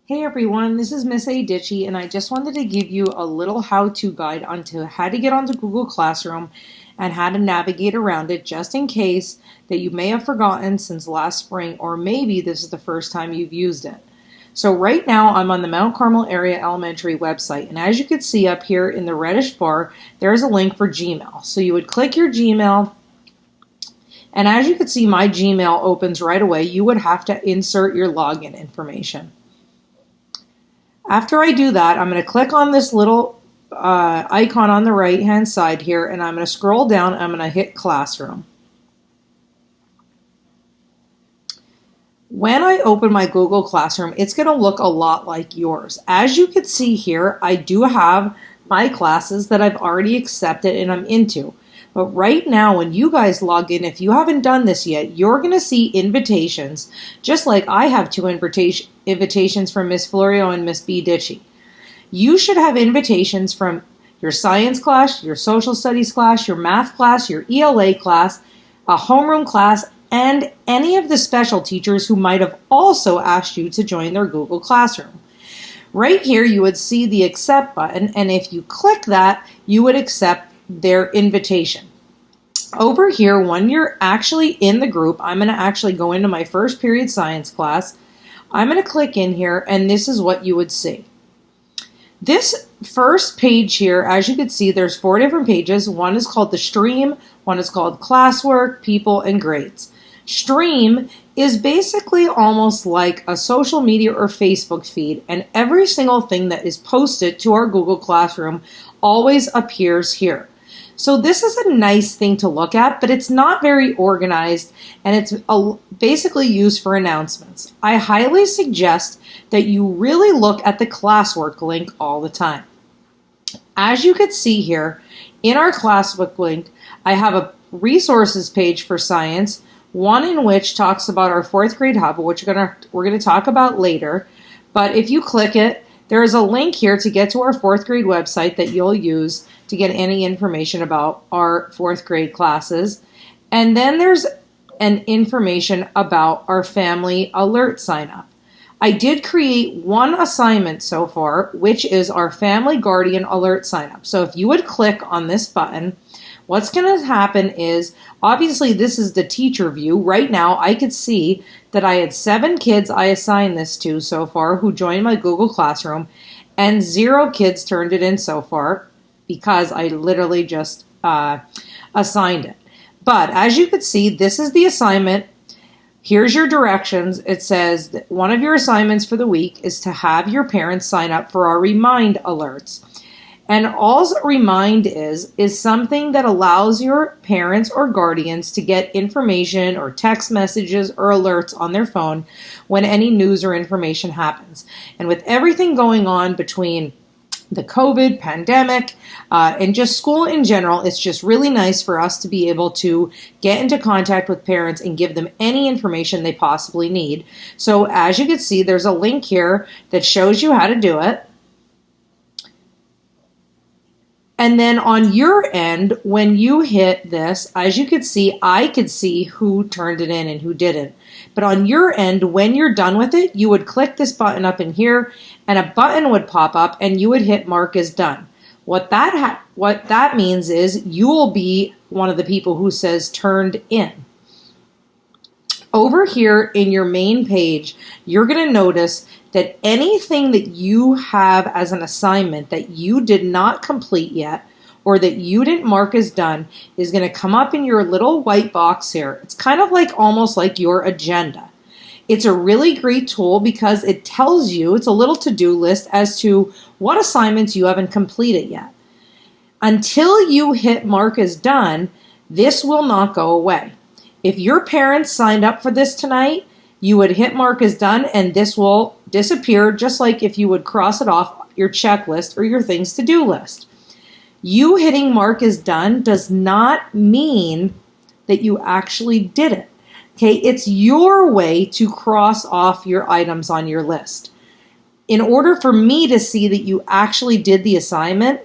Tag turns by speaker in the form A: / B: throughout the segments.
A: Hey everyone, this is Miss A. Ditchy, and I just wanted to give you a little how-to guide onto how to get onto Google Classroom and how to navigate around it, just in case that you may have forgotten since last spring, or maybe this is the first time you've used it. So right now I'm on the Mount Carmel Area Elementary website, and as you can see up here in the reddish bar, there's a link for Gmail. So you would click your Gmail, and as you can see, my Gmail opens right away. You would have to insert your login information. After I do that, I'm going to click on this little icon on the right hand side here, and I'm going to scroll down and I'm going to hit Classroom. When I open my Google Classroom, it's going to look a lot like yours. As you can see here, I do have my classes that I've already accepted and I'm into. But right now, when you guys log in, if you haven't done this yet, you're going to see invitations, just like I have two invitations from Miss Florio and Miss B. Ditchy. You should have invitations from your science class, your social studies class, your math class, your ELA class, a homeroom class, and any of the special teachers who might have also asked you to join their Google Classroom. Right here, you would see the accept button, and if you click that, you would accept their invitation. Over here, when you're actually in the group, I'm going to actually go into my first period science class. I'm going to click in here, and this is what you would see. This first page here, as you can see, there's 4 different pages. One is called the stream, one is called classwork, people, and grades. Stream is basically almost like a social media or Facebook feed, and every single thing that is posted to our Google Classroom always appears here. So this is a nice thing to look at, but it's not very organized, and it's basically used for announcements. I highly suggest that you really look at the Classwork link all the time. As you can see here, in our Classwork link, I have a resources page for science, one in which talks about our 4th grade hub, which we're going to talk about later. But if you click it, there is a link here to get to our 4th grade website that you'll use to get any information about our 4th grade classes. And then there's an information about our family alert sign up. I did create one assignment so far, which is our family guardian alert sign up. So if you would click on this button, what's going to happen is, obviously this is the teacher view. Right now I could see that I had 7 kids I assigned this to so far who joined my Google Classroom, and 0 kids turned it in so far because I literally just assigned it. But as you can see, this is the assignment. Here's your directions. It says that one of your assignments for the week is to have your parents sign up for our remind alerts. And all remind is something that allows your parents or guardians to get information or text messages or alerts on their phone when any news or information happens. And with everything going on between the COVID pandemic and just school in general, it's just really nice for us to be able to get into contact with parents and give them any information they possibly need. So as you can see, there's a link here that shows you how to do it. And then on your end, when you hit this, as you can see, I could see who turned it in and who didn't. But on your end, when you're done with it, you would click this button up in here, and a button would pop up, and you would hit mark as done. What that means is you will be one of the people who says turned in. Over here in your main page, you're going to notice that anything that you have as an assignment that you did not complete yet or that you didn't mark as done is going to come up in your little white box here. It's kind of like almost like your agenda. It's a really great tool because it tells you, it's a little to-do list as to what assignments you haven't completed yet. Until you hit mark as done, this will not go away. If your parents signed up for this tonight, you would hit mark as done, and this will disappear just like if you would cross it off your checklist or your things to do list. You hitting mark as done does not mean that you actually did it. Okay, it's your way to cross off your items on your list. In order for me to see that you actually did the assignment,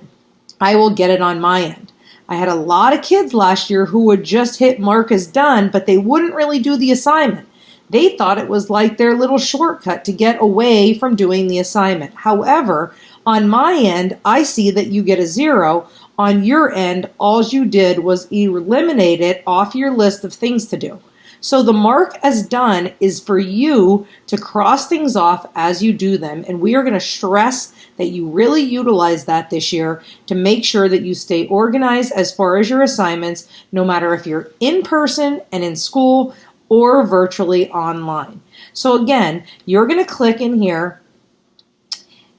A: I will get it on my end. I had a lot of kids last year who would just hit mark as done, but they wouldn't really do the assignment. They thought it was like their little shortcut to get away from doing the assignment. However, on my end, I see that you get a 0. On your end, all you did was eliminate it off your list of things to do. So the mark as done is for you to cross things off as you do them. And we are going to stress that you really utilize that this year to make sure that you stay organized as far as your assignments, no matter if you're in person and in school or virtually online. So again, you're going to click in here.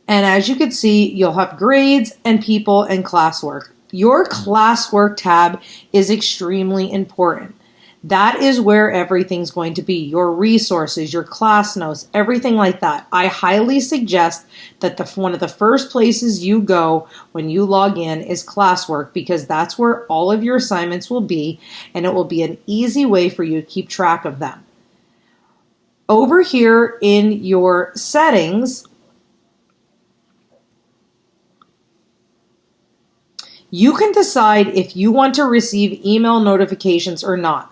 A: And as you can see, you'll have grades and people and classwork. Your classwork tab is extremely important. That is where everything's going to be. Your resources, your class notes, everything like that. I highly suggest that one of the first places you go when you log in is classwork, because that's where all of your assignments will be, and it will be an easy way for you to keep track of them. Over here in your settings, you can decide if you want to receive email notifications or not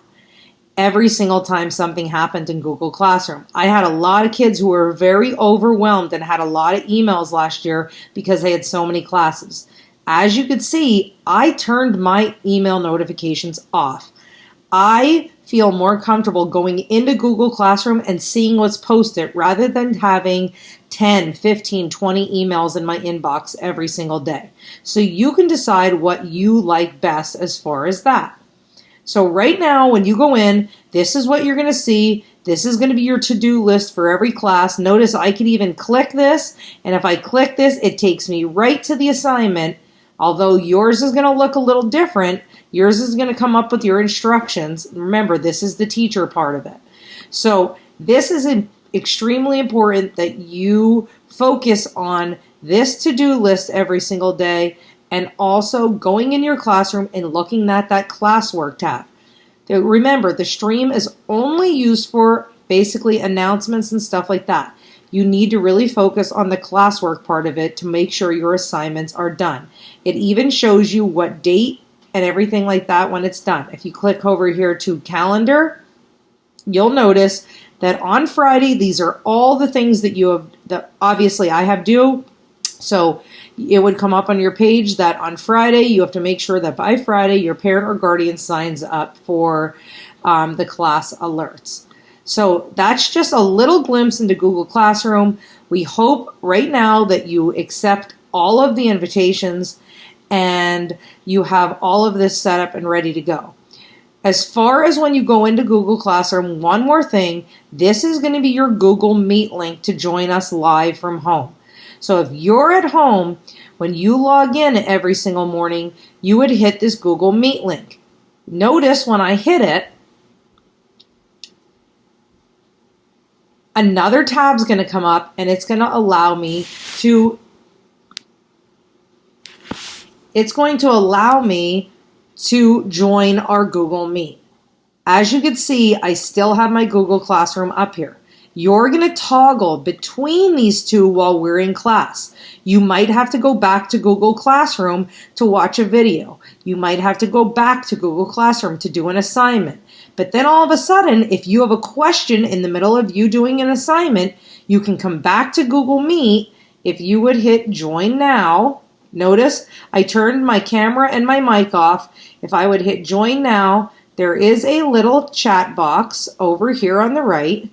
A: every single time something happened in Google Classroom. I had a lot of kids who were very overwhelmed and had a lot of emails last year because they had so many classes. As you could see, I turned my email notifications off. I feel more comfortable going into Google Classroom and seeing what's posted rather than having 10, 15, 20 emails in my inbox every single day. So you can decide what you like best as far as that. So right now, when you go in, this is what you're going to see. This is going to be your to-do list for every class. Notice I could even click this, and if I click this, it takes me right to the assignment. Although yours is going to look a little different, yours is going to come up with your instructions. Remember, this is the teacher part of it. So this is extremely important that you focus on this to-do list every single day, and also going in your classroom and looking at that classwork tab. Remember, the stream is only used for basically announcements and stuff like that. You need to really focus on the classwork part of it to make sure your assignments are done. It even shows you what date and everything like that when it's done. If you click over here to calendar, you'll notice that on Friday, these are all the things that you have, that obviously I have due. So it would come up on your page that on Friday, you have to make sure that by Friday, your parent or guardian signs up for the class alerts. So that's just a little glimpse into Google Classroom. We hope right now that you accept all of the invitations and you have all of this set up and ready to go. As far as when you go into Google Classroom, one more thing, this is going to be your Google Meet link to join us live from home. So if you're at home, when you log in every single morning, you would hit this Google Meet link. Notice when I hit it, another tab's going to come up, and it's going to allow me to join our Google Meet. As you can see, I still have my Google Classroom up here. You're going to toggle between these two while we're in class. You might have to go back to Google Classroom to watch a video. You might have to go back to Google Classroom to do an assignment. But then all of a sudden, if you have a question in the middle of you doing an assignment, you can come back to Google Meet. If you would hit Join Now, notice I turned my camera and my mic off. If I would hit Join Now, there is a little chat box over here on the right.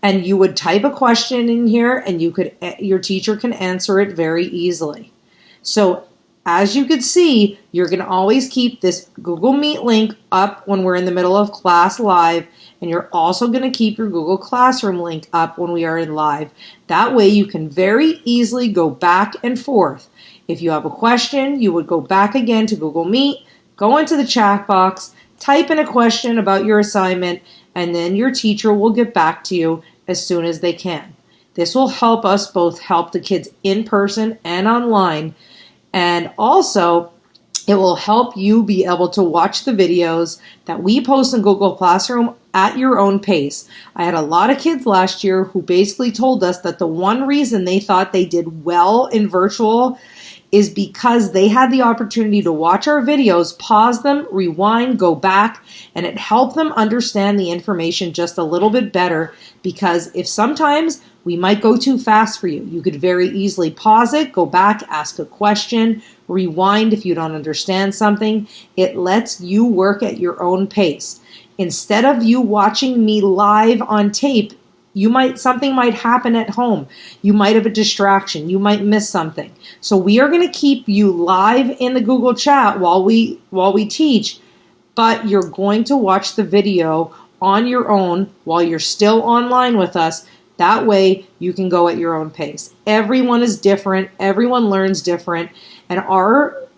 A: And you would type a question in here, and your teacher can answer it very easily. So as you can see, you're going to always keep this Google Meet link up when we're in the middle of class live, and you're also going to keep your Google Classroom link up when we are in live. That way you can very easily go back and forth. If you have a question, you would go back again to Google Meet, go into the chat box, type in a question about your assignment, and then your teacher will get back to you as soon as they can. This will help us both help the kids in person and online, and also it will help you be able to watch the videos that we post in Google Classroom at your own pace. I had a lot of kids last year who basically told us that the one reason they thought they did well in virtual is because they had the opportunity to watch our videos, pause them, rewind, go back, and it helped them understand the information just a little bit better, because if sometimes we might go too fast for you, you could very easily pause it, go back, ask a question, rewind if you don't understand something. It lets you work at your own pace. Instead of you watching me live on tape, something might happen at home. You might have a distraction. You might miss something. So we are going to keep you live in the Google Chat while we teach, but you're going to watch the video on your own while you're still online with us. That way you can go at your own pace. Everyone is different. Everyone learns different. And our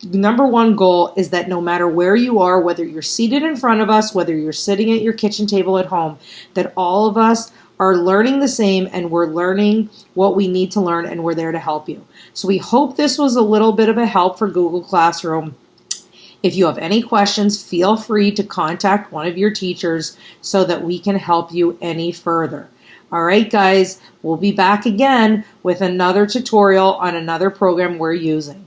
A: number one goal is that no matter where you are, whether you're seated in front of us, whether you're sitting at your kitchen table at home, that all of us are learning the same, and we're learning what we need to learn, and we're there to help you. So we hope this was a little bit of a help for Google Classroom. If you have any questions, feel free to contact one of your teachers so that we can help you any further. All right, guys, we'll be back again with another tutorial on another program we're using.